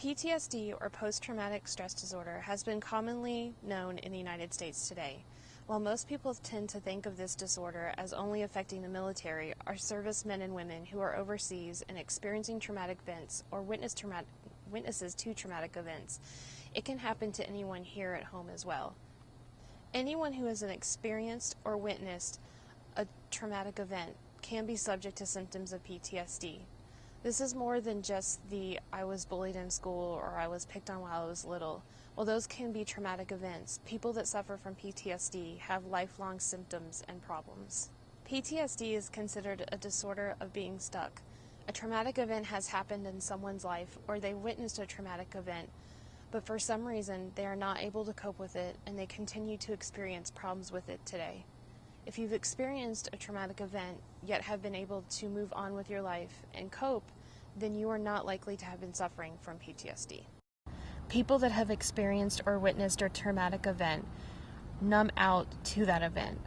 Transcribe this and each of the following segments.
PTSD, or post-traumatic stress disorder, has been commonly known in the United States today. While most people tend to think of this disorder as only affecting the military, our servicemen and women who are overseas and experiencing traumatic events or witnesses to traumatic events, it can happen to anyone here at home as well. Anyone who has experienced or witnessed a traumatic event can be subject to symptoms of PTSD. This is more than just the "I was bullied in school" or "I was picked on while I was little." While those can be traumatic events, people that suffer from PTSD have lifelong symptoms and problems. PTSD is considered a disorder of being stuck. A traumatic event has happened in someone's life, or they witnessed a traumatic event, but for some reason they are not able to cope with it and they continue to experience problems with it today. If you've experienced a traumatic event, yet have been able to move on with your life and cope, then you are not likely to have been suffering from PTSD. People that have experienced or witnessed a traumatic event numb out to that event.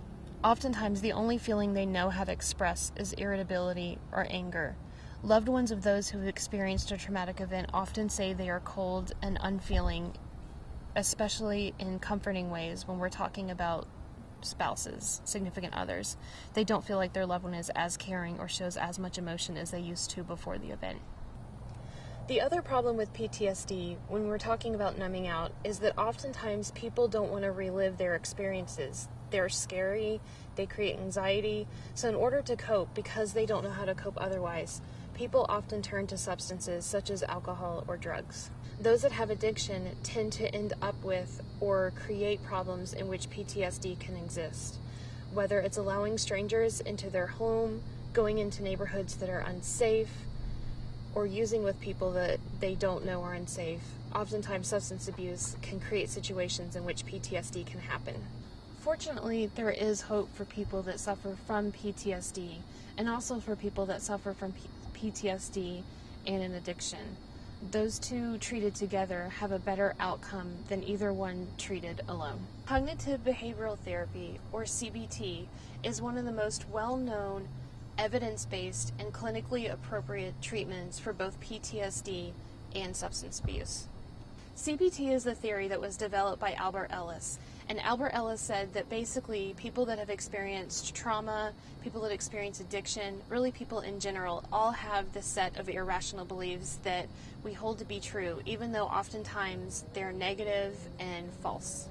Oftentimes, the only feeling they know how to express is irritability or anger. Loved ones of those who have experienced a traumatic event often say they are cold and unfeeling, especially in comforting ways when we're talking about spouses, significant others. They don't feel like their loved one is as caring or shows as much emotion as they used to before the event. The other problem with PTSD, when we're talking about numbing out, is that oftentimes people don't want to relive their experiences. They're scary, they create anxiety, so in order to cope, because they don't know how to cope otherwise, people often turn to substances such as alcohol or drugs. Those that have addiction tend to end up with or create problems in which PTSD can exist, whether it's allowing strangers into their home, going into neighborhoods that are unsafe, or using with people that they don't know are unsafe. Oftentimes, substance abuse can create situations in which PTSD can happen. Fortunately, there is hope for people that suffer from PTSD, and also for people that suffer from PTSD and an addiction. Those two treated together have a better outcome than either one treated alone. Cognitive behavioral therapy, or CBT, is one of the most well-known, evidence-based, and clinically appropriate treatments for both PTSD and substance abuse. CBT is a theory that was developed by Albert Ellis. And Albert Ellis said that basically people that have experienced trauma, people that experience addiction, really people in general, all have this set of irrational beliefs that we hold to be true, even though oftentimes they're negative and false.